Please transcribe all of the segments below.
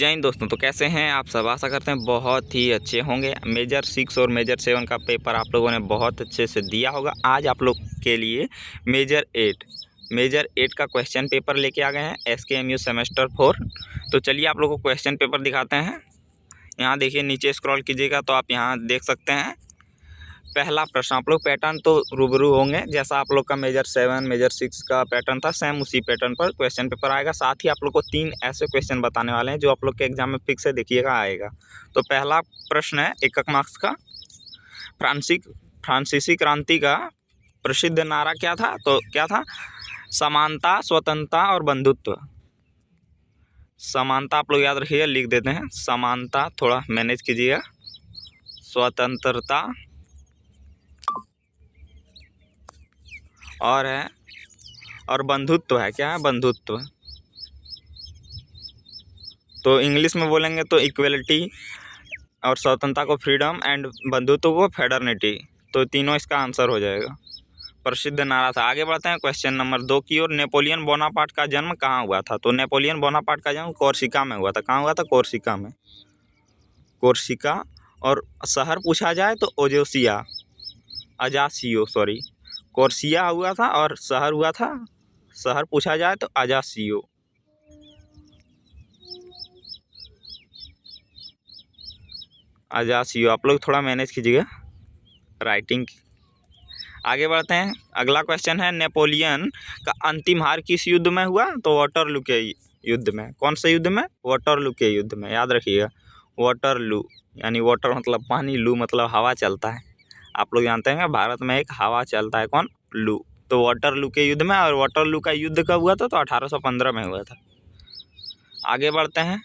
जय हिंद दोस्तों। तो कैसे हैं आप सब? आशा करते हैं बहुत ही अच्छे होंगे। मेजर 6 और मेजर 7 का पेपर आप लोगों ने बहुत अच्छे से दिया होगा। आज आप लोग के लिए मेजर 8 का क्वेश्चन पेपर लेके आ गए हैं SKMU सेमेस्टर 4। तो चलिए आप लोगों को क्वेश्चन पेपर दिखाते हैं। यहाँ देखिए, नीचे स्क्रॉल कीजिएगा तो आप यहाँ देख सकते हैं। पहला प्रश्न, आप लोग पैटर्न तो रूबरू होंगे, जैसा आप लोग का मेजर 7 मेजर 6 का पैटर्न था, सेम उसी पैटर्न पर क्वेश्चन पेपर आएगा। साथ ही आप लोग को 3 ऐसे क्वेश्चन बताने वाले हैं जो आप लोग के एग्जाम में फिक्स है, देखिएगा आएगा। तो पहला प्रश्न है 1 मार्क्स का। फ्रांसीसी क्रांति का प्रसिद्ध नारा क्या था? तो क्या था? समानता, स्वतंत्रता और बंधुत्व। समानता आप लोग याद रखिएगा, लिख देते हैं समानता, थोड़ा मैनेज कीजिएगा। स्वतंत्रता और बंधुत्व है। क्या है? बंधुत्व। तो इंग्लिश में बोलेंगे तो इक्वलिटी, और स्वतंत्रता को फ्रीडम, एंड बंधुत्व को फेडरनिटी। तो तीनों इसका आंसर हो जाएगा। प्रसिद्ध नारा था। आगे बढ़ते हैं क्वेश्चन नंबर 2 की ओर। नेपोलियन बोनापार्ट का जन्म कहाँ हुआ था? तो नेपोलियन बोनापार्ट का जन्म कोर्सिका में हुआ था। कहाँ हुआ था? कोर्सिका में। कोर्सिका। और शहर पूछा जाए तो कोर्सिया हुआ था, और शहर हुआ था, शहर पूछा जाए तो अजासियो। आप लोग थोड़ा मैनेज कीजिएगा राइटिंग। आगे बढ़ते हैं। अगला क्वेश्चन है, नेपोलियन का अंतिम हार किस युद्ध में हुआ? तो वाटरलू के युद्ध में। कौन से युद्ध में? वाटरलू के युद्ध में। याद रखिएगा, वाटरलू यानी वाटर मतलब पानी, लू मतलब हवा चलता है। आप लोग जानते हैं भारत में एक हवा चलता है, कौन? लू। तो वाटरलू के युद्ध में। और वाटरलू का युद्ध कब हुआ था? तो 1815 में हुआ था। आगे बढ़ते हैं।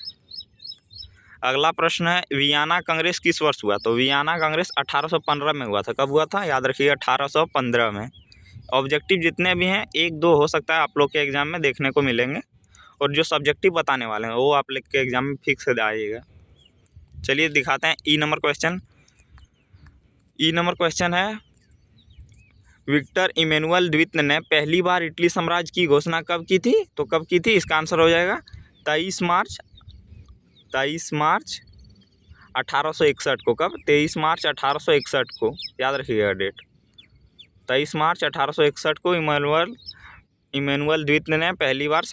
अगला प्रश्न है, वियना कांग्रेस किस वर्ष हुआ? तो वियना कांग्रेस 1815 में हुआ था। कब हुआ था? याद रखिएगा, 1815 में। ऑब्जेक्टिव जितने भी हैं 1-2 हो सकता है आप लोग के एग्जाम में देखने को मिलेंगे, और जो सब्जेक्टिव बताने वाले हैं वो आप लोग के एग्जाम में फिक्स आइएगा। चलिए दिखाते हैं ई नंबर क्वेश्चन है, विक्टर इमैनुअल द्वितीय ने पहली बार इटली साम्राज्य की घोषणा कब की थी? तो कब की थी? इसका आंसर हो जाएगा 23 मार्च 1861 को। कब? 23 मार्च 1861 को। याद रखिएगा डेट। 23 मार्च 1861 को इमैनुअल द्वितीय ने पहली बार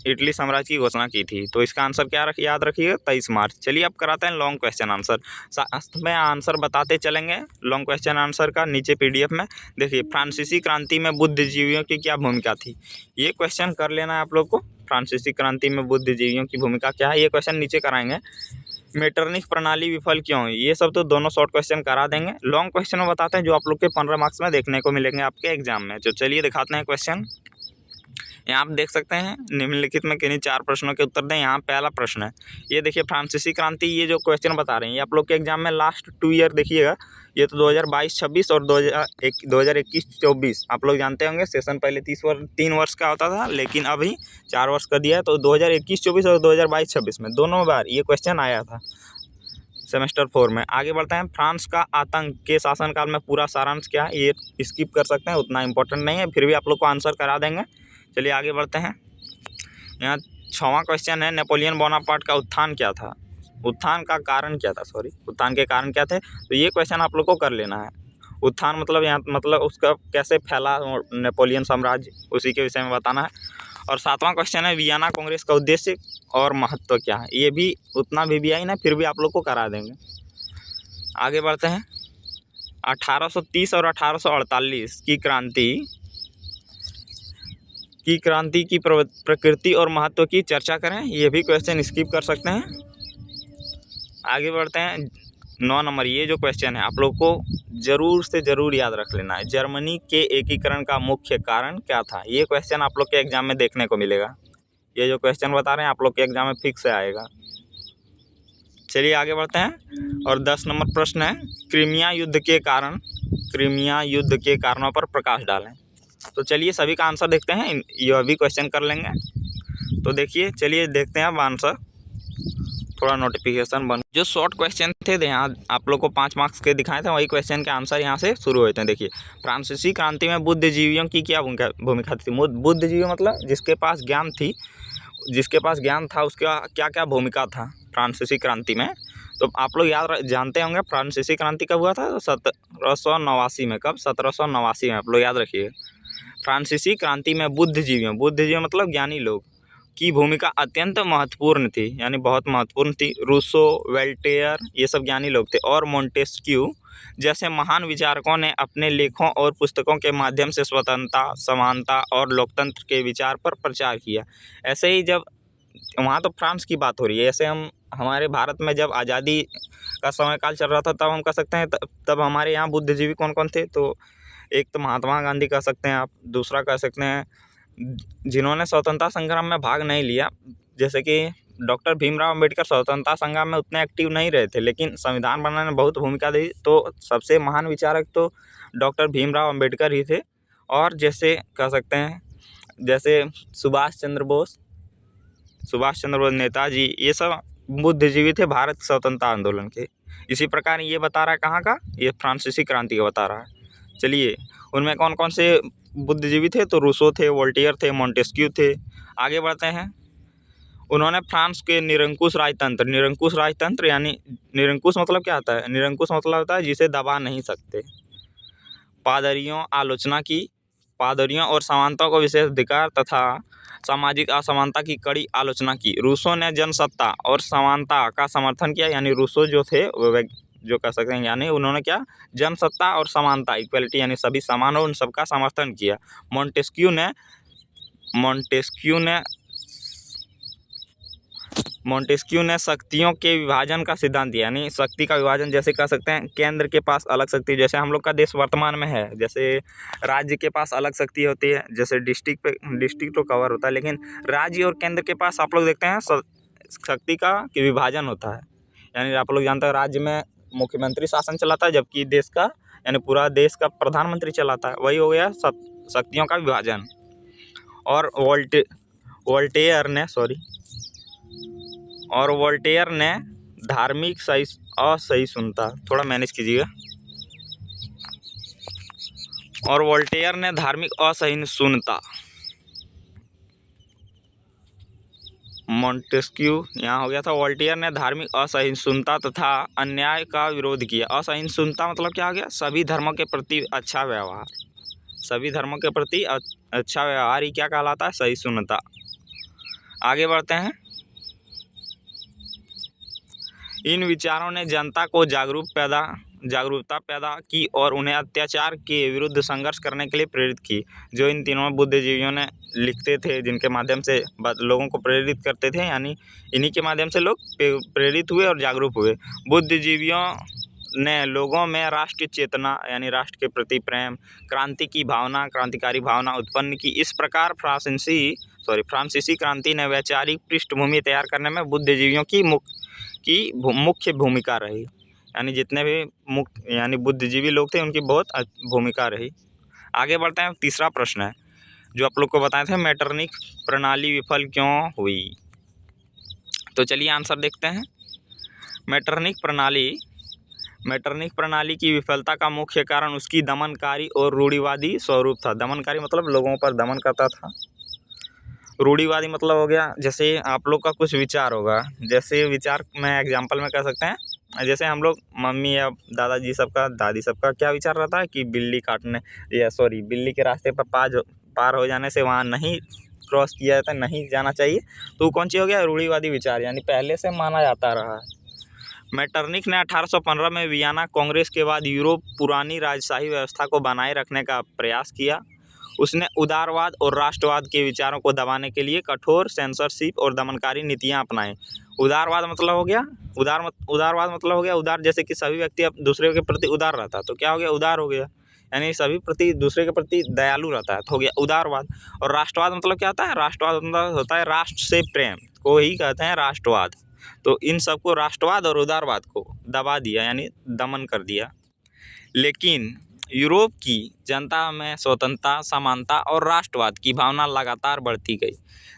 इटली साम्राज्य की घोषणा की थी। तो इसका आंसर क्या याद रखिएगा? 23 मार्च। चलिए अब कराते हैं लॉन्ग क्वेश्चन आंसर। साथ में आंसर बताते चलेंगे लॉन्ग क्वेश्चन आंसर का। नीचे PDF में देखिए, फ्रांसीसी क्रांति में बुद्धिजीवियों की क्या भूमिका थी? ये क्वेश्चन कर लेना है आप लोग को। फ्रांसीसी क्रांति में बुद्धिजीवियों की भूमिका क्या है, ये क्वेश्चन नीचे कराएंगे। मेटरनिख प्रणाली विफल क्यों हुई? ये सब तो दोनों शॉर्ट क्वेश्चन करा देंगे। लॉन्ग क्वेश्चन में बताते हैं जो आप लोग के 15 मार्क्स में देखने को मिलेंगे आपके एग्जाम में। तो चलिए दिखाते हैं क्वेश्चन। यहाँ आप देख सकते हैं, निम्नलिखित में किन्हीं 4 प्रश्नों के उत्तर दें। यहाँ पहला प्रश्न है, ये देखिए फ्रांसीसी क्रांति, ये जो क्वेश्चन बता रहे हैं ये आप लोग के एग्जाम में लास्ट 2 ईयर देखिएगा। ये तो 2022-26 और 2021-24 आप लोग जानते होंगे। सेशन पहले 3 वर्ष का होता था, लेकिन अभी 4 वर्ष का दिया है। तो 2021-24 और 2022-26 में दोनों बार ये क्वेश्चन आया था सेमेस्टर 4 में। आगे बढ़ते हैं। फ्रांस का आतंक के शासनकाल में पूरा सारांश क्या है? ये स्किप कर सकते हैं, उतना इंपॉर्टेंट नहीं है, फिर भी आप लोग को आंसर करा देंगे। चलिए आगे बढ़ते हैं। यहाँ 6वां क्वेश्चन है, नेपोलियन बोनापार्ट का उत्थान क्या था? उत्थान के कारण क्या थे? तो ये क्वेश्चन आप लोग को कर लेना है। उत्थान मतलब यहाँ मतलब उसका कैसे फैला नेपोलियन साम्राज्य, उसी के विषय में बताना है। और 7वां क्वेश्चन है, वियना कांग्रेस का उद्देश्य और महत्व क्या है? ये भी उतना भी आई ना, फिर भी आप लोग को करा देंगे। आगे बढ़ते हैं। 1830 और 1848 की क्रांति की प्रकृति और महत्व की चर्चा करें। ये भी क्वेश्चन स्किप कर सकते हैं। आगे बढ़ते हैं। 9 नंबर, ये जो क्वेश्चन है आप लोग को ज़रूर से ज़रूर याद रख लेना है। जर्मनी के एकीकरण का मुख्य कारण क्या था? ये क्वेश्चन आप लोग के एग्जाम में देखने को मिलेगा। ये जो क्वेश्चन बता रहे हैं आप लोग के एग्जाम में फिक्स से आएगा। चलिए आगे बढ़ते हैं। और 10 नंबर प्रश्न है, क्रीमिया युद्ध के कारणों पर प्रकाश डालें। तो चलिए सभी का आंसर देखते हैं, यह भी क्वेश्चन कर लेंगे। तो देखिए, चलिए देखते हैं अब आंसर। थोड़ा नोटिफिकेशन बन, जो शॉर्ट क्वेश्चन थे यहाँ आप लोग को 5 मार्क्स के दिखाए थे, वही क्वेश्चन के आंसर यहाँ से शुरू होते हैं। देखिए, फ्रांसीसी क्रांति में बुद्धिजीवियों की क्या भूमिका थी? बुद्धिजीवी मतलब जिसके पास ज्ञान था उसका क्या क्या भूमिका था फ्रांसीसी क्रांति में। तो आप लोग जानते होंगे फ्रांसीसी क्रांति कब हुआ था, 1789 में। कब? 1789 में। आप लोग याद रखिए। फ्रांसीसी क्रांति में बुद्धिजीवी मतलब ज्ञानी लोग की भूमिका अत्यंत महत्वपूर्ण थी, यानी बहुत महत्वपूर्ण थी। रूसो, वोल्टेयर ये सब ज्ञानी लोग थे, और मोंटेस्क्यू जैसे महान विचारकों ने अपने लेखों और पुस्तकों के माध्यम से स्वतंत्रता, समानता और लोकतंत्र के विचार पर प्रचार किया। ऐसे ही जब वहाँ तो फ्रांस की बात हो रही है, ऐसे हम हमारे भारत में जब आज़ादी का समय काल चल रहा था तब हम कह सकते हैं तब हमारे यहाँ बुद्धिजीवी कौन कौन थे। तो एक तो महात्मा गांधी कह सकते हैं आप, दूसरा कह सकते हैं जिन्होंने स्वतंत्रता संग्राम में भाग नहीं लिया, जैसे कि डॉक्टर भीमराव अंबेडकर स्वतंत्रता संग्राम में उतने एक्टिव नहीं रहे थे, लेकिन संविधान बनाने में बहुत भूमिका दी। तो सबसे महान विचारक तो डॉक्टर भीमराव अंबेडकर ही थे। और जैसे कह सकते हैं जैसे सुभाष चंद्र बोस, नेताजी, ये सब बुद्धिजीवी थे भारत स्वतंत्रता आंदोलन के। इसी प्रकार ये बता रहा है कहाँ का, ये फ्रांसीसी क्रांति का बता रहा है। चलिए, उनमें कौन कौन से बुद्धिजीवी थे? तो रूसो थे, वोल्टेयर थे, मोंटेस्क्यू थे। आगे बढ़ते हैं। उन्होंने फ्रांस के निरंकुश राजतंत्र यानी निरंकुश मतलब क्या होता है? निरंकुश मतलब होता है जिसे दबा नहीं सकते। पादरियों और समानता को विशेष अधिकार तथा सामाजिक असमानता की कड़ी आलोचना की। रूसो ने जनसत्ता और समानता का समर्थन किया, यानी रूसो जो थे वो जो कह सकते हैं, यानी उन्होंने क्या, जनसत्ता और समानता, इक्वलिटी, यानी सभी समान हो, उन सबका समर्थन किया। मोंटेस्क्यू ने शक्तियों के विभाजन का सिद्धांत दिया, यानी शक्ति का विभाजन, जैसे कह सकते हैं केंद्र के पास अलग शक्ति, जैसे हम लोग का देश वर्तमान में है, जैसे राज्य के पास अलग शक्ति होती है, जैसे डिस्ट्रिक्ट तो कवर होता है, लेकिन राज्य और केंद्र के पास आप लोग देखते हैं शक्ति का विभाजन होता है। यानी आप लोग जानते हैं राज्य में मुख्यमंत्री शासन चलाता है, जबकि देश का यानी पूरा देश का प्रधानमंत्री चलाता है। वही हो गया शक्तियों का विभाजन। और वोल्टेयर ने धार्मिक असहिष्णुता, थोड़ा मैनेज कीजिएगा। और वोल्टेयर ने धार्मिक असहिष्णुता, मोंटेस्क्यू यहाँ हो गया था। वोल्टेयर ने धार्मिक असहिष्णुता तथा अन्याय का विरोध किया। असहिष्णुता मतलब क्या हो गया? सभी धर्मों के प्रति अच्छा व्यवहार। सभी धर्मों के प्रति अच्छा व्यवहार ही क्या कहलाता है? सहिष्णुता। आगे बढ़ते हैं। इन विचारों ने जनता को जागरूकता पैदा की और उन्हें अत्याचार के विरुद्ध संघर्ष करने के लिए प्रेरित की। जो इन तीनों बुद्धिजीवियों ने लिखते थे, जिनके माध्यम से लोगों को प्रेरित करते थे, यानी इन्हीं के माध्यम से लोग प्रेरित हुए और जागरूक हुए। बुद्धिजीवियों ने लोगों में राष्ट्रीय चेतना, यानी राष्ट्र के प्रति प्रेम, क्रांतिकारी भावना उत्पन्न की। इस प्रकार फ्रांसीसी क्रांति ने वैचारिक पृष्ठभूमि तैयार करने में बुद्धिजीवियों की मुख्य भूमिका रही, यानी जितने भी बुद्धिजीवी लोग थे उनकी बहुत भूमिका रही। आगे बढ़ते हैं। तीसरा प्रश्न है जो आप लोग को बताए थे, मेटरनिख प्रणाली विफल क्यों हुई? तो चलिए आंसर देखते हैं। मेटरनिख प्रणाली की विफलता का मुख्य कारण उसकी दमनकारी और रूढ़िवादी स्वरूप था। दमनकारी मतलब लोगों पर दमन करता था। रूढ़िवादी मतलब हो गया जैसे आप लोग का कुछ विचार होगा, जैसे विचार में एग्जांपल में कह सकते हैं, जैसे हम लोग मम्मी या दादी सबका क्या विचार रहता है कि बिल्ली के रास्ते पर पार हो जाने से वहाँ नहीं क्रॉस किया जाता, नहीं जाना चाहिए। तो कौन सी हो गया? रूढ़िवादी विचार, यानी पहले से माना जाता रहा है। मेटरनिख ने 1815 में वियना कांग्रेस के बाद यूरोप पुरानी राजशाही व्यवस्था को बनाए रखने का प्रयास किया। उसने उदारवाद और राष्ट्रवाद के विचारों को दबाने के लिए कठोर सेंसरशिप और दमनकारी नीतियां अपनाई। उदारवाद मतलब हो गया उदार, जैसे कि सभी व्यक्ति अब दूसरे के प्रति उदार रहता है, तो क्या हो गया? उदार हो गया, यानी सभी दूसरे के प्रति दयालु रहता है, तो हो गया उदारवाद। और राष्ट्रवाद मतलब क्या होता है? राष्ट्रवाद मतलब होता है राष्ट्र से प्रेम को ही कहते हैं राष्ट्रवाद। तो इन सबको, राष्ट्रवाद और उदारवाद को दबा दिया, यानी दमन कर दिया। लेकिन यूरोप की जनता में स्वतंत्रता, समानता और राष्ट्रवाद की भावना लगातार बढ़ती गई।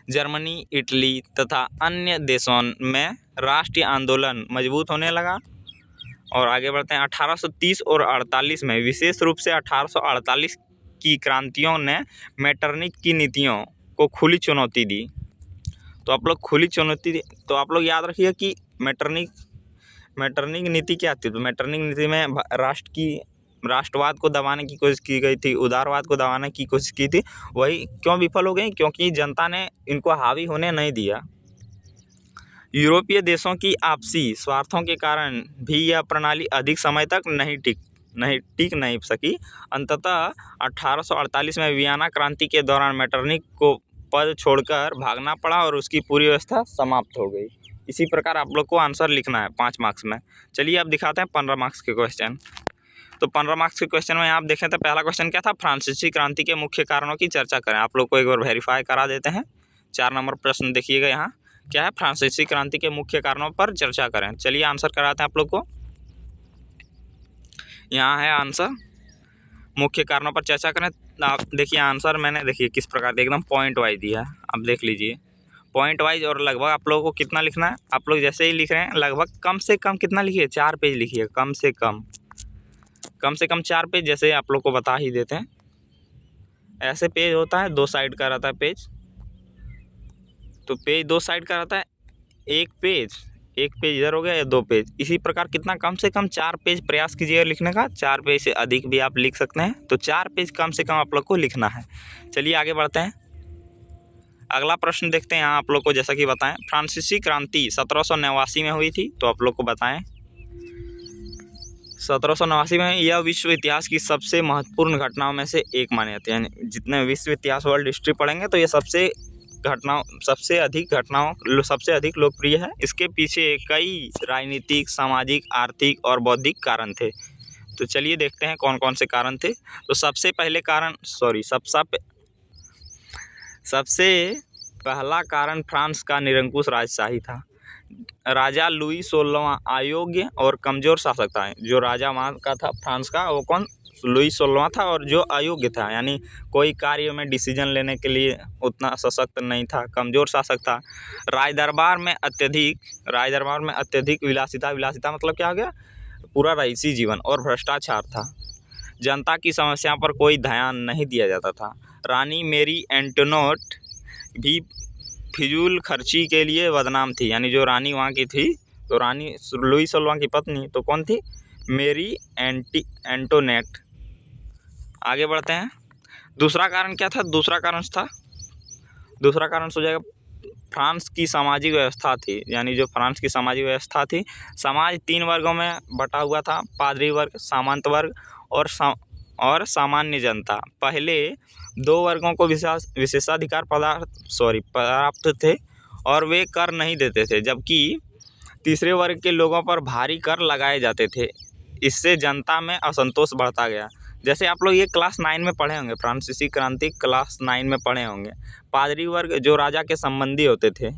जर्मनी, इटली तथा अन्य देशों में राष्ट्रीय आंदोलन मजबूत होने लगा। और आगे बढ़ते हैं। 1830 और 48 में, विशेष रूप से 1848 की क्रांतियों ने मेटरनिख की नीतियों को खुली चुनौती दी। तो आप लोग याद रखिए कि मैटरनिक नीति क्या थी? तो मैटरनिक नीति में राष्ट्रवाद को दबाने की कोशिश की गई थी, उदारवाद को दबाने की कोशिश की थी। वही क्यों विफल हो गई? क्योंकि जनता ने इनको हावी होने नहीं दिया। यूरोपीय देशों की आपसी स्वार्थों के कारण भी यह प्रणाली अधिक समय तक टिक नहीं सकी। अंततः 1848 में वियना क्रांति के दौरान मैटरनिक को पद छोड़कर भागना पड़ा और उसकी पूरी व्यवस्था समाप्त हो गई। इसी प्रकार आप लोग को आंसर लिखना है 5 मार्क्स में। चलिए अब दिखाते हैं 15 मार्क्स के क्वेश्चन। तो 15 मार्क्स के क्वेश्चन में आप देखें तो पहला क्वेश्चन क्या था? फ्रांसीसी क्रांति के मुख्य कारणों की चर्चा करें। आप लोग को एक बार वेरीफाई करा देते हैं। 4 नंबर प्रश्न देखिएगा, यहाँ क्या है? फ्रांसीसी क्रांति के मुख्य कारणों पर चर्चा करें। चलिए आंसर कराते हैं आप लोग को। यहाँ है आंसर, मुख्य कारणों पर चर्चा करें। आप देखिए आंसर मैंने देखिए किस प्रकार से एकदम पॉइंट वाइज दिया है, आप देख लीजिए पॉइंट वाइज। और लगभग आप लोगों को कितना लिखना है? आप लोग जैसे ही लिख रहे हैं लगभग कम से कम कितना लिखिए? 4 पेज लिखिए, कम से कम 4 पेज, जैसे आप लोग को बता ही देते हैं। ऐसे पेज होता है, 2 साइड का रहता है पेज, तो पेज 2 साइड का रहता है। एक पेज इधर हो गया या 2 पेज, इसी प्रकार कितना? कम से कम 4 पेज प्रयास कीजिएगा लिखने का। 4 पेज से अधिक भी आप लिख सकते हैं, तो 4 पेज कम से कम आप लोग को लिखना है। चलिए आगे बढ़ते हैं, अगला प्रश्न देखते हैं। यहाँ आप लोग को जैसा कि बताएं, फ्रांसीसी क्रांति 1789 में हुई थी, तो आप लोग को बताएं 1789 में यह विश्व इतिहास की सबसे महत्वपूर्ण घटनाओं में से एक मानी जाती है। यानी जितने विश्व इतिहास वर्ल्ड हिस्ट्री पढ़ेंगे तो ये सबसे अधिक लोकप्रिय है। इसके पीछे कई राजनीतिक, सामाजिक, आर्थिक और बौद्धिक कारण थे। तो चलिए देखते हैं कौन कौन से कारण थे। तो सबसे पहला कारण फ्रांस का निरंकुश राजशाही था। राजा लुई 16वां अयोग्य और कमज़ोर शासक था। जो राजा वहाँ का था फ्रांस का, वो कौन? लुई 16वां था, और जो अयोग्य था यानी कोई कार्य में डिसीजन लेने के लिए उतना सशक्त नहीं था, कमज़ोर शासक था। राजदरबार में अत्यधिक विलासिता मतलब क्या हो गया? पूरा रईसी जीवन और भ्रष्टाचार था। जनता की समस्याओं पर कोई ध्यान नहीं दिया जाता था। रानी मेरी एंटोनेट भी फिजूल खर्ची के लिए बदनाम थी। यानी जो रानी वहाँ की थी, तो रानी लुई 16वां की पत्नी तो कौन थी? मेरी एंटोनेट। आगे बढ़ते हैं, दूसरा कारण क्या था? दूसरा कारण हो जाएगा फ्रांस की सामाजिक व्यवस्था थी। यानी जो फ्रांस की सामाजिक व्यवस्था थी, समाज 3 वर्गों में बटा हुआ था, पादरी वर्ग, सामंत वर्ग और सामान्य जनता। पहले 2 वर्गों को विशेषाधिकार प्राप्त थे और वे कर नहीं देते थे, जबकि तीसरे वर्ग के लोगों पर भारी कर लगाए जाते थे। इससे जनता में असंतोष बढ़ता गया। जैसे आप लोग ये क्लास 9 में पढ़े होंगे, फ्रांसीसी क्रांति क्लास 9 में पढ़े होंगे। पादरी वर्ग जो राजा के संबंधी होते थे,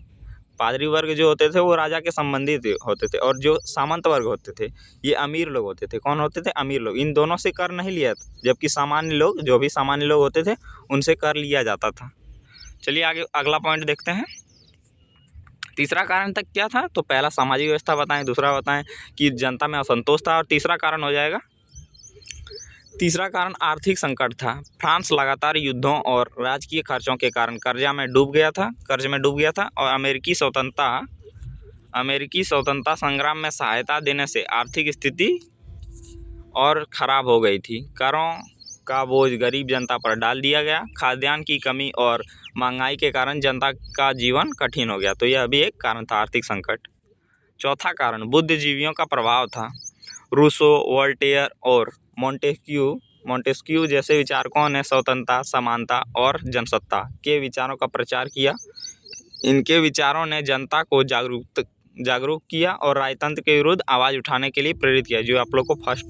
वो राजा के संबंधी होते थे, और जो सामंत वर्ग होते थे ये अमीर लोग होते थे। कौन होते थे? अमीर लोग। इन दोनों से कर नहीं लिया था, जबकि जो भी सामान्य लोग होते थे उनसे कर लिया जाता था। चलिए आगे अगला पॉइंट देखते हैं। तीसरा कारण तक क्या था? तो पहला सामाजिक व्यवस्था बताएं, दूसरा बताएं कि जनता में असंतोष था, और तीसरा कारण हो जाएगा, तीसरा कारण आर्थिक संकट था। फ्रांस लगातार युद्धों और राजकीय खर्चों के कारण कर्ज में डूब गया था और अमेरिकी स्वतंत्रता संग्राम में सहायता देने से आर्थिक स्थिति और ख़राब हो गई थी। करों का बोझ गरीब जनता पर डाल दिया गया। खाद्यान्न की कमी और महंगाई के कारण जनता का जीवन कठिन हो गया। तो यह भी एक कारण था, आर्थिक संकट। चौथा कारण बुद्धिजीवियों का प्रभाव था। रूसो, वोल्टेयर और मोंटेस्क्यू जैसे विचारकों ने स्वतंत्रता, समानता और जनसत्ता के विचारों का प्रचार किया। इनके विचारों ने जनता को जागरूक किया और राजतंत्र के विरुद्ध आवाज़ उठाने के लिए प्रेरित किया। जो आप लोग को फर्स्ट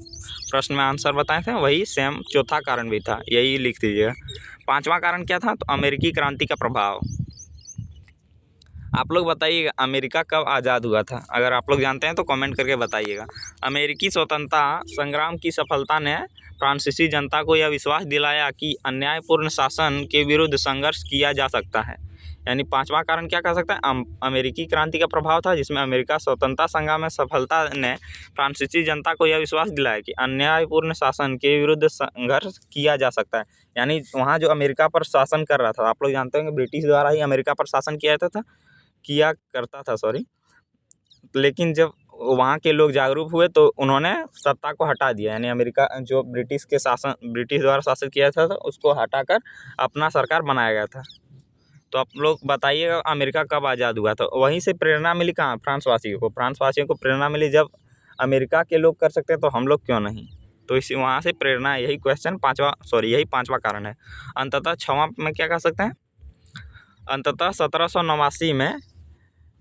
प्रश्न में आंसर बताए थे, वही सेम चौथा कारण भी था, यही लिख दीजिएगा। पांचवा कारण क्या था? तो अमेरिकी क्रांति का प्रभाव। आप लोग बताइएगा अमेरिका कब आज़ाद हुआ था? अगर आप लोग जानते हैं तो कमेंट करके बताइएगा। अमेरिकी स्वतंत्रता संग्राम की सफलता ने फ्रांसीसी जनता को यह विश्वास दिलाया कि अन्यायपूर्ण शासन के विरुद्ध संघर्ष किया जा सकता है। यानी पांचवा कारण क्या कह सकते हैं? अमेरिकी क्रांति का प्रभाव था, जिसमें अमेरिका स्वतंत्रता संग्राम में सफलता ने फ्रांसीसी जनता को यह विश्वास दिलाया कि अन्यायपूर्ण शासन के विरुद्ध संघर्ष किया जा सकता है। यानी वहाँ जो अमेरिका पर शासन कर रहा था, आप लोग जानते होंगे ब्रिटिश द्वारा ही अमेरिका पर शासन किया करता था लेकिन जब वहाँ के लोग जागरूक हुए तो उन्होंने सत्ता को हटा दिया, यानी अमेरिका जो ब्रिटिश द्वारा शासित किया था तो उसको हटाकर अपना सरकार बनाया गया था। तो आप लोग बताइएगा अमेरिका कब आज़ाद हुआ? तो वहीं से प्रेरणा मिली कहाँ? फ्रांस वासियों को प्रेरणा मिली, जब अमेरिका के लोग कर सकते हैं तो हम लोग क्यों नहीं? तो इसी वहाँ से प्रेरणा, यही पांचवा कारण है। अंततः छठवां में क्या कह सकते हैं? अंततः 1789 में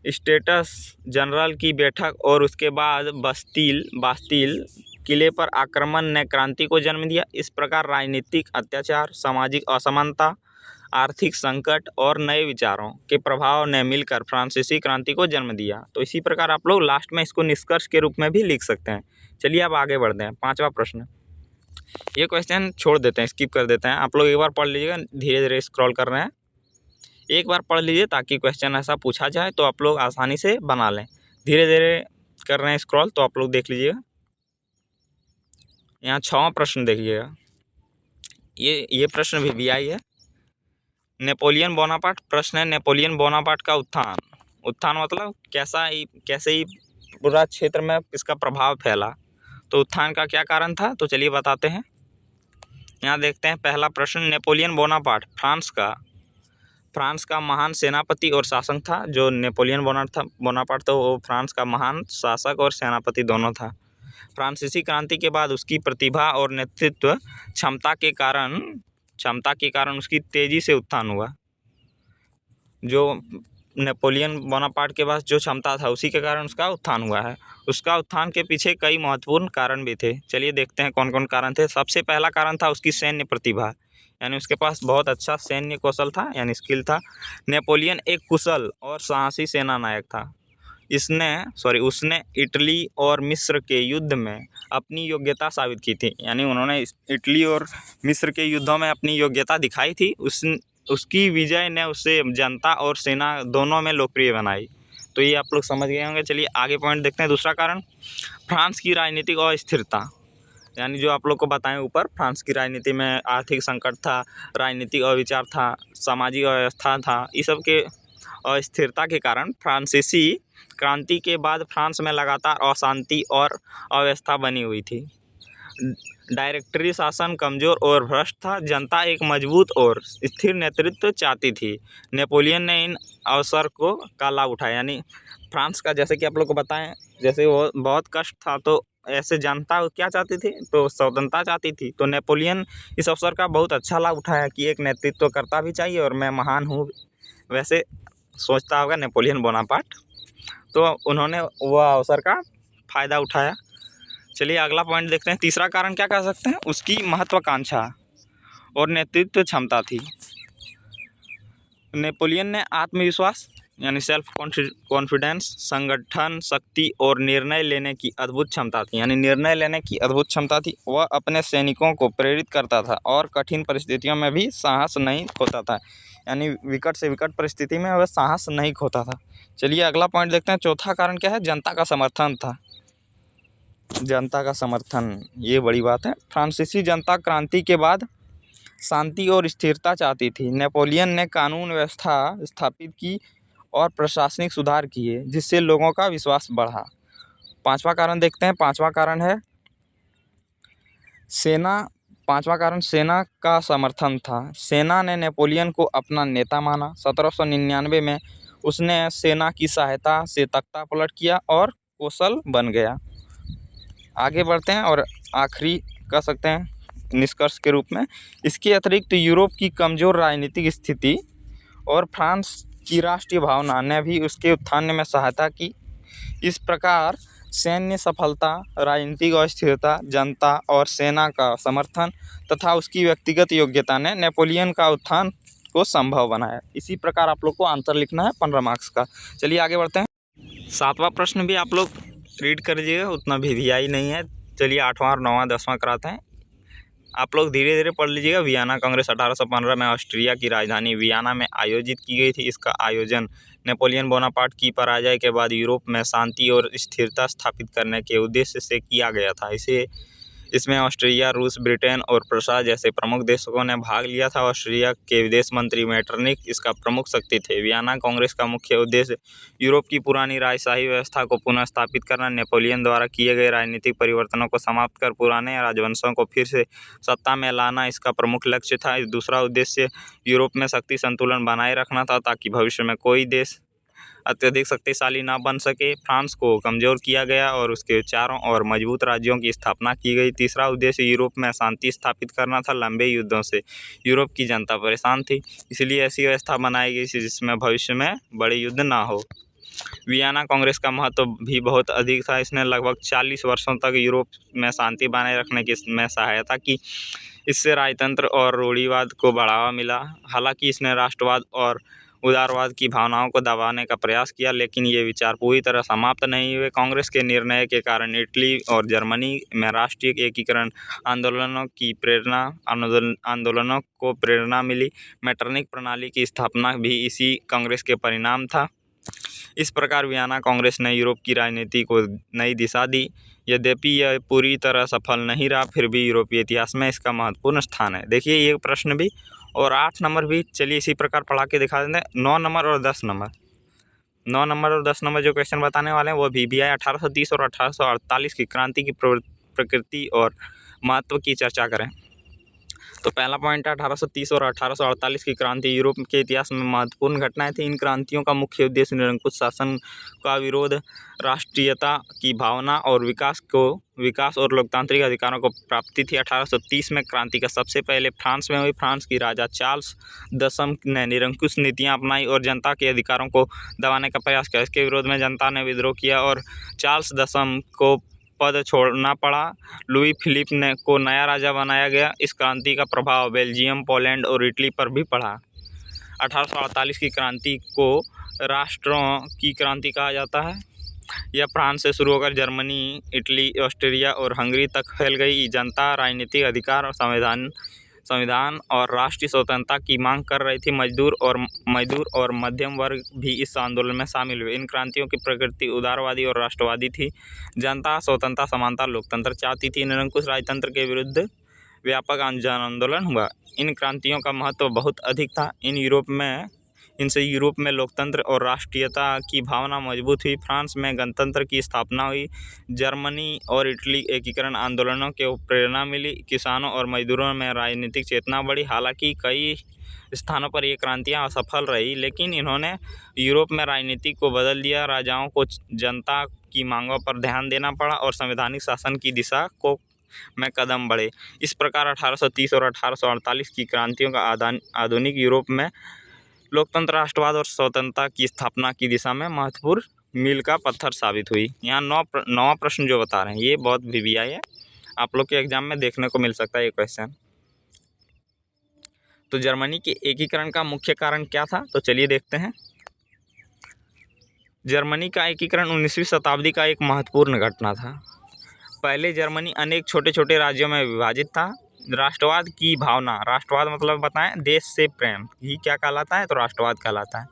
स्टेटस जनरल की बैठक और उसके बाद बास्टील किले पर आक्रमण ने क्रांति को जन्म दिया। इस प्रकार राजनीतिक अत्याचार, सामाजिक असमानता, आर्थिक संकट और नए विचारों के प्रभाव ने मिलकर फ्रांसीसी क्रांति को जन्म दिया। तो इसी प्रकार आप लोग लास्ट में इसको निष्कर्ष के रूप में भी लिख सकते हैं। चलिए अब आगे बढ़ते हैं। पांचवा प्रश्न, ये क्वेश्चन छोड़ देते हैं, स्किप कर देते हैं। आप लोग एक बार पढ़ लीजिएगा, धीरे धीरे स्क्रॉल कर रहे हैं, एक बार पढ़ लीजिए ताकि क्वेश्चन ऐसा पूछा जाए तो आप लोग आसानी से बना लें। धीरे धीरे कर रहे हैं स्क्रॉल, तो आप लोग देख लीजिएगा। यहाँ 6वां प्रश्न देखिएगा, ये प्रश्न भी आई है। नेपोलियन बोनापार्ट प्रश्न है, नेपोलियन बोनापार्ट का उत्थान मतलब कैसे ही पूरा क्षेत्र में इसका प्रभाव फैला, तो उत्थान का क्या कारण था? तो चलिए बताते हैं। यहाँ देखते हैं पहला प्रश्न, नेपोलियन बोनापार्ट फ्रांस का महान सेनापति और शासक था। जो नेपोलियन बोनापार्ट था वो फ्रांस का महान शासक और सेनापति दोनों था। फ्रांसीसी क्रांति के बाद उसकी प्रतिभा और नेतृत्व क्षमता के कारण उसकी तेजी से उत्थान हुआ। जो नेपोलियन बोनापार्ट के पास जो क्षमता था उसी के कारण उसका उत्थान हुआ है। उसका उत्थान के पीछे कई महत्वपूर्ण कारण भी थे। चलिए देखते हैं कौन कौन कारण थे। सबसे पहला कारण था उसकी सैन्य प्रतिभा, यानी उसके पास बहुत अच्छा सैन्य कौशल था, यानी स्किल था। नेपोलियन एक कुशल और साहसी सेना नायक था। उसने इटली और मिस्र के युद्ध में अपनी योग्यता साबित की थी, यानी उन्होंने इटली और मिस्र के युद्धों में अपनी योग्यता दिखाई थी। उसकी विजय ने उसे जनता और सेना दोनों में लोकप्रिय बनाई। तो ये आप लोग समझ गए होंगे। चलिए आगे पॉइंट देखते हैं। दूसरा कारण, फ्रांस की राजनीतिक अस्थिरता, यानी जो आप लोग को बताएं ऊपर, फ्रांस की राजनीति में आर्थिक संकट था, राजनीतिक अविचार था, सामाजिक अव्यवस्था था। इस सब के अस्थिरता के कारण फ्रांसीसी क्रांति के बाद फ्रांस में लगातार अशांति और अव्यवस्था बनी हुई थी। डायरेक्टरी शासन कमज़ोर और भ्रष्ट था। जनता एक मजबूत और स्थिर नेतृत्व चाहती थी। नेपोलियन ने इन अवसर का लाभ उठाया, यानी फ्रांस का, जैसे कि आप लोग को बताएं, जैसे वो बहुत कष्ट था तो ऐसे जनता क्या चाहती थी? तो स्वतंत्रता चाहती थी। तो नेपोलियन इस अवसर का बहुत अच्छा लाभ उठाया कि एक नेतृत्वकर्ता भी चाहिए और मैं महान हूँ, वैसे सोचता होगा नेपोलियन बोनापार्ट। तो उन्होंने वह अवसर का फ़ायदा उठाया। चलिए अगला पॉइंट देखते हैं। तीसरा कारण क्या कह सकते हैं? उसकी महत्वाकांक्षा और नेतृत्व क्षमता थी। नेपोलियन ने आत्मविश्वास, यानी सेल्फ कॉन्फिडेंस, संगठन शक्ति और निर्णय लेने की अद्भुत क्षमता थी, यानी निर्णय लेने की अद्भुत क्षमता थी। वह अपने सैनिकों को प्रेरित करता था और कठिन परिस्थितियों में भी साहस नहीं खोता था, यानी विकट से विकट परिस्थिति में वह साहस नहीं खोता था। चलिए अगला पॉइंट देखते हैं। चौथा कारण क्या है? जनता का समर्थन था। जनता का समर्थन, ये बड़ी बात है। फ्रांसीसी जनता क्रांति के बाद शांति और स्थिरता चाहती थी। नेपोलियन ने कानून व्यवस्था स्थापित की और प्रशासनिक सुधार किए, जिससे लोगों का विश्वास बढ़ा। पांचवा कारण देखते हैं। पांचवा कारण है सेना का समर्थन था। सेना ने नेपोलियन को अपना नेता माना। 1799 में उसने सेना की सहायता से तख्ता पलट किया और कुशल बन गया। आगे बढ़ते हैं और आखिरी कह सकते हैं निष्कर्ष के रूप में, इसके अतिरिक्त यूरोप की कमज़ोर राजनीतिक स्थिति और फ्रांस की राष्ट्रीय भावना ने भी उसके उत्थान में सहायता की। इस प्रकार सैन्य सफलता, राजनीतिक अस्थिरता, जनता और सेना का समर्थन तथा उसकी व्यक्तिगत योग्यता ने नेपोलियन का उत्थान को संभव बनाया। इसी प्रकार आप लोग को आंसर लिखना है 15 मार्क्स का। चलिए आगे बढ़ते हैं। 7वां प्रश्न भी आप लोग रीड कर लीजिएगा, उतना भी आई नहीं है। चलिए 8वां और 9वां 10वां कराते हैं। आप लोग धीरे धीरे पढ़ लीजिएगा। वियना कांग्रेस 1815 में ऑस्ट्रिया की राजधानी वियना में आयोजित की गई थी। इसका आयोजन नेपोलियन बोनापार्ट की पराजय के बाद यूरोप में शांति और स्थिरता स्थापित करने के उद्देश्य से किया गया था। इसमें ऑस्ट्रिया, रूस, ब्रिटेन और प्रशा जैसे प्रमुख देशों ने भाग लिया था। ऑस्ट्रिया के विदेश मंत्री मेटरनिक इसका प्रमुख शक्ति थे। वियना कांग्रेस का मुख्य उद्देश्य यूरोप की पुरानी राजशाही व्यवस्था को पुनः स्थापित करना, नेपोलियन द्वारा किए गए राजनीतिक परिवर्तनों को समाप्त कर पुराने राजवंशों को फिर से सत्ता में लाना इसका प्रमुख लक्ष्य था। दूसरा उद्देश्य यूरोप में शक्ति संतुलन बनाए रखना था ताकि भविष्य में कोई देश अत्यधिक शक्तिशाली न बन सके। फ्रांस को कमज़ोर किया गया और उसके चारों ओर मजबूत राज्यों की स्थापना की गई। तीसरा उद्देश्य यूरोप में शांति स्थापित करना था। लंबे युद्धों से यूरोप की जनता परेशान थी, इसलिए ऐसी व्यवस्था बनाई गई जिसमें भविष्य में बड़े युद्ध ना हो। वियना कांग्रेस का महत्व भी बहुत अधिक था। इसने लगभग 40 वर्षों तक यूरोप में शांति बनाए रखने में सहायता की। इससे राजतंत्र और रूढ़िवाद को बढ़ावा मिला। हालांकि इसने राष्ट्रवाद और उदारवाद की भावनाओं को दबाने का प्रयास किया, लेकिन ये विचार पूरी तरह समाप्त नहीं हुए। कांग्रेस के निर्णय के कारण इटली और जर्मनी में राष्ट्रीय एकीकरण आंदोलनों को प्रेरणा मिली। मेटरनिक प्रणाली की स्थापना भी इसी कांग्रेस के परिणाम था। इस प्रकार वियना कांग्रेस ने यूरोप की राजनीति को नई दिशा दी। यद्यपि यह पूरी तरह सफल नहीं रहा, फिर भी यूरोपीय इतिहास में इसका महत्वपूर्ण स्थान है। देखिए ये प्रश्न भी और 8 नंबर भी चलिए इसी प्रकार पढ़ा के दिखा देते हैं। 9 नंबर और 10 नंबर 9 नंबर और 10 नंबर जो क्वेश्चन बताने वाले हैं वो भी आए 1830 और 1848 की क्रांति की प्रकृति और महत्व की चर्चा करें। तो पहला पॉइंट है 1830 और 1848 की क्रांति यूरोप के इतिहास में महत्वपूर्ण घटनाएं थी। इन क्रांतियों का मुख्य उद्देश्य निरंकुश शासन का विरोध, राष्ट्रीयता की भावना और विकास और लोकतांत्रिक अधिकारों को प्राप्ति थी। 1830 में क्रांति का सबसे पहले फ्रांस में हुई। फ्रांस की राजा चार्ल्स दशम ने निरंकुश नीतियां अपनाई और जनता के अधिकारों को दबाने का प्रयास किया। इसके विरोध में जनता ने विद्रोह किया और चार्ल्स दशम को पद छोड़ना पड़ा। लुई फिलिप को नया राजा बनाया गया। इस क्रांति का प्रभाव बेल्जियम, पोलैंड और इटली पर भी पड़ा। 1848 की क्रांति को राष्ट्रों की क्रांति कहा जाता है। यह फ्रांस से शुरू होकर जर्मनी, इटली, ऑस्ट्रिया और हंगरी तक फैल गई। जनता राजनीतिक अधिकार और संविधान और राष्ट्रीय स्वतंत्रता की मांग कर रही थी। मजदूर और मध्यम वर्ग भी इस आंदोलन में शामिल हुए। इन क्रांतियों की प्रकृति उदारवादी और राष्ट्रवादी थी। जनता स्वतंत्रता, समानता, लोकतंत्र चाहती थी। निरंकुश राजतंत्र के विरुद्ध व्यापक जन आंदोलन हुआ। इन क्रांतियों का महत्व बहुत अधिक था। इनसे यूरोप में लोकतंत्र और राष्ट्रीयता की भावना मजबूत हुई। फ्रांस में गणतंत्र की स्थापना हुई। जर्मनी और इटली एकीकरण आंदोलनों को प्रेरणा मिली। किसानों और मजदूरों में राजनीतिक चेतना बढ़ी। हालांकि कई स्थानों पर ये क्रांतियाँ असफल रही, लेकिन इन्होंने यूरोप में राजनीति को बदल दिया। राजाओं को जनता की मांगों पर ध्यान देना पड़ा और संवैधानिक शासन की दिशा में कदम बढ़े। इस प्रकार 1830 और 1848 की क्रांतियों का आधुनिक यूरोप में लोकतंत्र, राष्ट्रवाद और स्वतंत्रता की स्थापना की दिशा में महत्वपूर्ण मील का पत्थर साबित हुई। यहाँ 9वां प्रश्न जो बता रहे हैं ये बहुत VBI है, आप लोग के एग्जाम में देखने को मिल सकता है ये क्वेश्चन। तो जर्मनी के एकीकरण का मुख्य कारण क्या था, तो चलिए देखते हैं। जर्मनी का एकीकरण 19वीं शताब्दी का एक महत्वपूर्ण घटना था। पहले जर्मनी अनेक छोटे छोटे राज्यों में विभाजित था। राष्ट्रवाद की भावना, राष्ट्रवाद मतलब बताएं देश से प्रेम ही क्या कहलाता है, तो राष्ट्रवाद कहलाता है।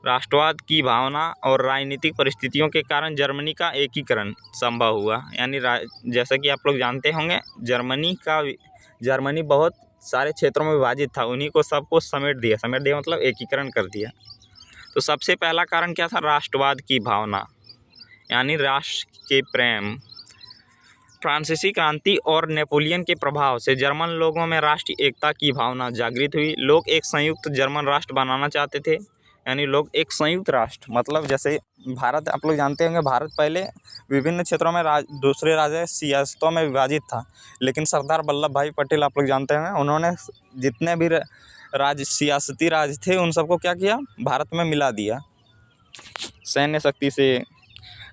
राष्ट्रवाद की भावना और राजनीतिक परिस्थितियों के कारण जर्मनी का एकीकरण संभव हुआ। यानी जैसा कि आप लोग जानते होंगे जर्मनी बहुत सारे क्षेत्रों में विभाजित था, उन्हीं को सबको समेट दिया मतलब एकीकरण कर दिया। तो सबसे पहला कारण क्या था, राष्ट्रवाद की भावना यानी राष्ट्र के प्रेम। फ्रांसीसी क्रांति और नेपोलियन के प्रभाव से जर्मन लोगों में राष्ट्रीय एकता की भावना जागृत हुई। लोग एक संयुक्त जर्मन राष्ट्र बनाना चाहते थे। यानी लोग एक संयुक्त राष्ट्र मतलब जैसे भारत, आप लोग जानते होंगे भारत पहले विभिन्न क्षेत्रों में दूसरे राज्य सियासतों में विभाजित था, लेकिन सरदार वल्लभ भाई पटेल आप लोग जानते होंगे, उन्होंने जितने भी सियासती राज्य थे उन सबको क्या किया, भारत में मिला दिया। सैन्य शक्ति से,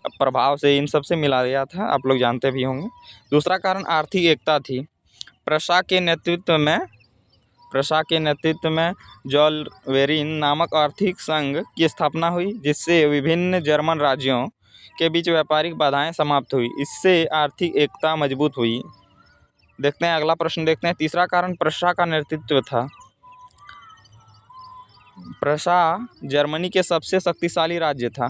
प्रभाव से इन सब से मिला दिया था, आप लोग जानते भी होंगे। दूसरा कारण आर्थिक एकता थी। प्रशा के नेतृत्व में जोलवेरिन नामक आर्थिक संघ की स्थापना हुई, जिससे विभिन्न जर्मन राज्यों के बीच व्यापारिक बाधाएं समाप्त हुई। इससे आर्थिक एकता मजबूत हुई। देखते हैं अगला प्रश्न देखते हैं। तीसरा कारण प्रशा का नेतृत्व था। प्रशा जर्मनी के सबसे शक्तिशाली राज्य था।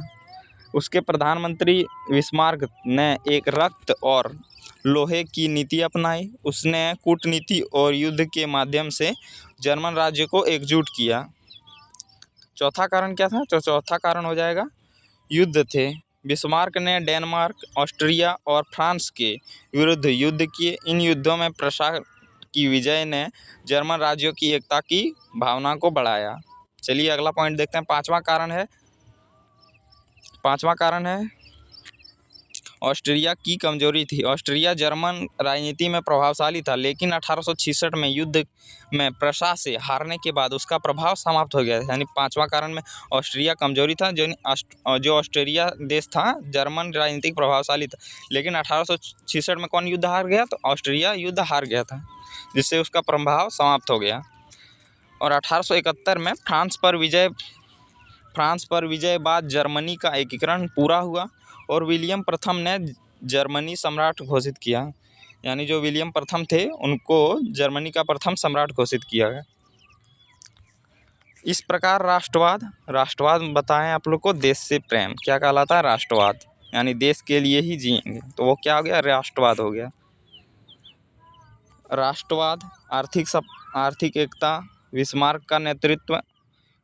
उसके प्रधानमंत्री बिस्मार्क ने एक रक्त और लोहे की नीति अपनाई। उसने कूटनीति और युद्ध के माध्यम से जर्मन राज्य को एकजुट किया। चौथा कारण क्या था? तो चौथा कारण हो जाएगा युद्ध थे। बिस्मार्क ने डेनमार्क, ऑस्ट्रिया और फ्रांस के विरुद्ध युद्ध किए। इन युद्धों में प्रशा की विजय ने जर्मन राज्यों की एकता की भावना को बढ़ाया। चलिए अगला पॉइंट देखते हैं। पांचवा कारण है ऑस्ट्रिया की कमजोरी थी। ऑस्ट्रिया जर्मन राजनीति में प्रभावशाली था, लेकिन 1866 में युद्ध में प्रशा से हारने के बाद उसका प्रभाव समाप्त हो गया। यानी पांचवा कारण में ऑस्ट्रिया कमजोरी था। जो ऑस्ट्रिया देश था जर्मन राजनीतिक प्रभावशाली था, लेकिन 1866 में कौन युद्ध हार गया? तो ऑस्ट्रिया युद्ध हार गया था, जिससे उसका प्रभाव समाप्त हो गया। और 1871 में फ्रांस पर विजय बाद जर्मनी का एकीकरण पूरा हुआ और विलियम प्रथम ने जर्मनी सम्राट घोषित किया। यानी जो विलियम प्रथम थे उनको जर्मनी का प्रथम सम्राट घोषित किया गया। इस प्रकार राष्ट्रवाद बताएं आप लोग को देश से प्रेम क्या कहलाता है? राष्ट्रवाद, यानी देश के लिए ही जिएंगे, तो वो क्या हो गया? राष्ट्रवाद हो गया। राष्ट्रवाद, आर्थिक एकता, बिस्मार्क का नेतृत्व,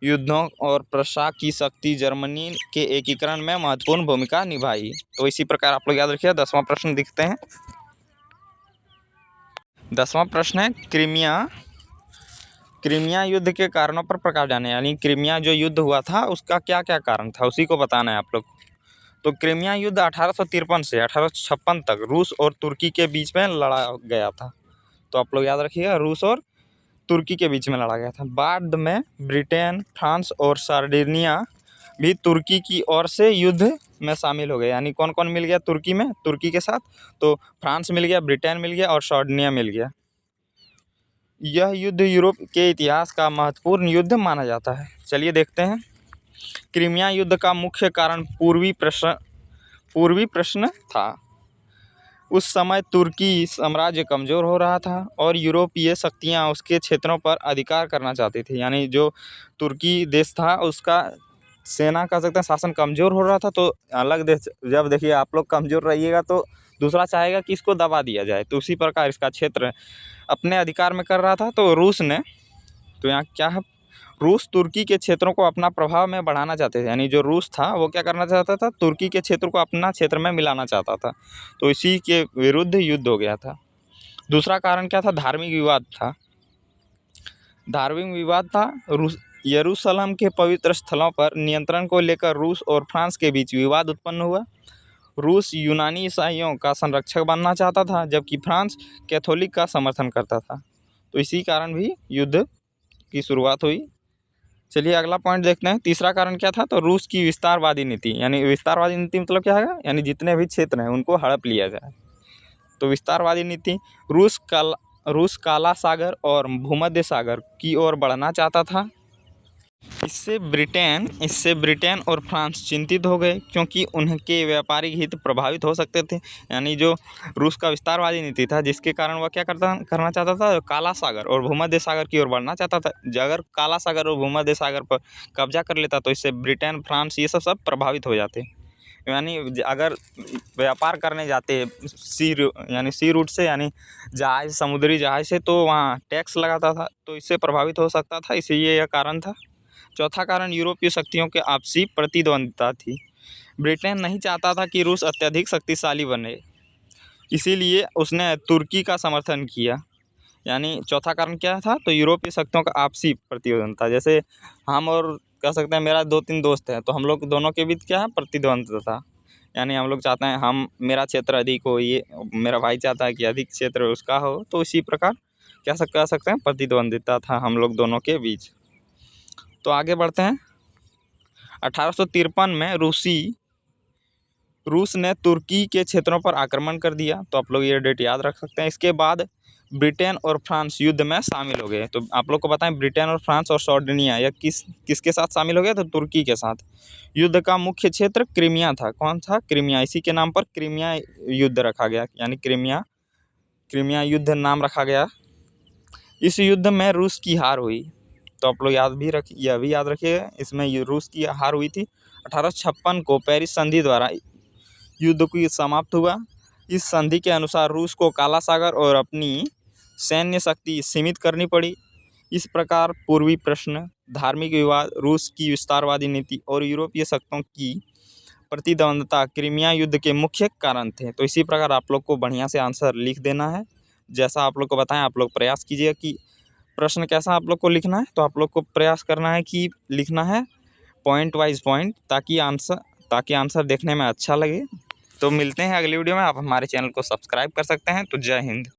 युद्धों और प्रशा की शक्ति जर्मनी के एकीकरण में महत्वपूर्ण भूमिका निभाई। तो इसी प्रकार आप लोग याद रखिए। 10वां प्रश्न दिखते हैं। 10वां प्रश्न है क्रीमिया युद्ध के कारणों पर प्रकाश डालें। यानी क्रीमिया जो युद्ध हुआ था उसका क्या क्या कारण था, उसी को बताना है आप लोग। तो क्रीमिया युद्ध 1853 से 1856 तक रूस और तुर्की के बीच में लड़ा गया था। तो आप लोग याद रखिएगा, रूस और तुर्की के बीच में लड़ा गया था। बाद में ब्रिटेन, फ्रांस और सार्डिनिया भी तुर्की की ओर से युद्ध में शामिल हो गए। यानी कौन कौन मिल गया तुर्की के साथ? तो फ्रांस मिल गया, ब्रिटेन मिल गया और सार्डिनिया मिल गया। यह युद्ध यूरोप के इतिहास का महत्वपूर्ण युद्ध माना जाता है। चलिए देखते हैं। क्रीमिया युद्ध का मुख्य कारण पूर्वी प्रश्न था। उस समय तुर्की साम्राज्य कमज़ोर हो रहा था और यूरोपीय शक्तियां उसके क्षेत्रों पर अधिकार करना चाहती थी। यानी जो तुर्की देश था उसका सेना कह सकते हैं शासन कमज़ोर हो रहा था। तो अलग देश, जब देखिए आप लोग कमज़ोर रहिएगा तो दूसरा चाहेगा कि इसको दबा दिया जाए, तो उसी प्रकार इसका क्षेत्र अपने अधिकार में कर रहा था। तो रूस ने, तो यहाँ क्या है, रूस तुर्की के क्षेत्रों को अपना प्रभाव में बढ़ाना चाहते थे। यानी जो रूस था वो क्या करना चाहता था? तुर्की के क्षेत्र को अपना क्षेत्र में मिलाना चाहता था। तो इसी के विरुद्ध युद्ध हो गया था। दूसरा कारण क्या था? धार्मिक विवाद था। यरूशलेम के पवित्र स्थलों पर नियंत्रण को लेकर रूस और फ्रांस के बीच विवाद उत्पन्न हुआ। रूस यूनानी ईसाइयों का संरक्षक बनना चाहता था, जबकि फ्रांस कैथोलिक का समर्थन करता था। तो इसी कारण भी युद्ध की शुरुआत हुई। चलिए अगला पॉइंट देखते हैं। तीसरा कारण क्या था? तो रूस की विस्तारवादी नीति। यानी विस्तारवादी नीति मतलब क्या है? यानी जितने भी क्षेत्र हैं उनको हड़प लिया जाए। तो विस्तारवादी नीति, रूस काला सागर और भूमध्य सागर की ओर बढ़ना चाहता था। इससे ब्रिटेन और फ्रांस चिंतित हो गए, क्योंकि उनके व्यापारिक हित प्रभावित हो सकते थे। यानी जो रूस का विस्तारवादी नीति था, जिसके कारण वह क्या करना चाहता था? काला सागर और भूमध्य सागर की ओर बढ़ना चाहता था। अगर काला सागर और भूमध्य सागर पर कब्जा कर लेता तो इससे ब्रिटेन, फ्रांस ये सब प्रभावित हो जाते। यानी अगर व्यापार करने जाते सी रूट से, यानी समुद्री जहाज से, तो वहाँ टैक्स लगाता था, तो इससे प्रभावित हो सकता था। इसीलिए यह कारण था। चौथा कारण यूरोपीय शक्तियों के आपसी प्रतिद्वंद्विता थी। ब्रिटेन नहीं चाहता था कि रूस अत्यधिक शक्तिशाली बने, इसीलिए उसने तुर्की का समर्थन किया। यानी चौथा कारण क्या था? तो यूरोपीय शक्तियों का आपसी प्रतिद्वंद्विता। जैसे हम और कह सकते हैं मेरा 2-3 दोस्त हैं, तो हम लोग दोनों के बीच क्या है? प्रतिद्वंद्विता। यानी हम लोग चाहते हैं मेरा क्षेत्र अधिक हो, ये मेरा भाई चाहता है कि अधिक क्षेत्र उसका हो। तो इसी प्रकार क्या कह सकते हैं? प्रतिद्वंद्विता था हम लोग दोनों के बीच। तो आगे बढ़ते हैं। 1853 में रूस ने तुर्की के क्षेत्रों पर आक्रमण कर दिया। तो आप लोग ये डेट याद रख सकते हैं। इसके बाद ब्रिटेन और फ्रांस युद्ध में शामिल हो गए। तो आप लोग को बताएं, ब्रिटेन और फ्रांस और सार्डिनिया यह किसके साथ शामिल हो गया? तो तुर्की के साथ। युद्ध का मुख्य क्षेत्र क्रीमिया था। कौन था? क्रीमिया। इसी के नाम पर क्रीमिया युद्ध रखा गया, यानी क्रीमिया युद्ध नाम रखा गया। इस युद्ध में रूस की हार हुई। तो आप लोग यह भी याद रखिएगा, इसमें रूस की हार हुई थी। 1856 को पेरिस संधि द्वारा युद्ध की समाप्त हुआ। इस संधि के अनुसार रूस को काला सागर और अपनी सैन्य शक्ति सीमित करनी पड़ी। इस प्रकार पूर्वी प्रश्न, धार्मिक विवाद, रूस की विस्तारवादी नीति और यूरोपीय शक्तियों की प्रतिद्वंद्विता क्रीमिया युद्ध के मुख्य कारण थे। तो इसी प्रकार आप लोग को बढ़िया से आंसर लिख देना है। जैसा आप लोग को बताएं, आप लोग प्रयास कीजिएगा कि प्रश्न कैसा आप लोग को लिखना है। तो आप लोग को प्रयास करना है कि लिखना है पॉइंट वाइज पॉइंट, ताकि आंसर देखने में अच्छा लगे। तो मिलते हैं अगली वीडियो में। आप हमारे चैनल को सब्सक्राइब कर सकते हैं। तो जय हिंद।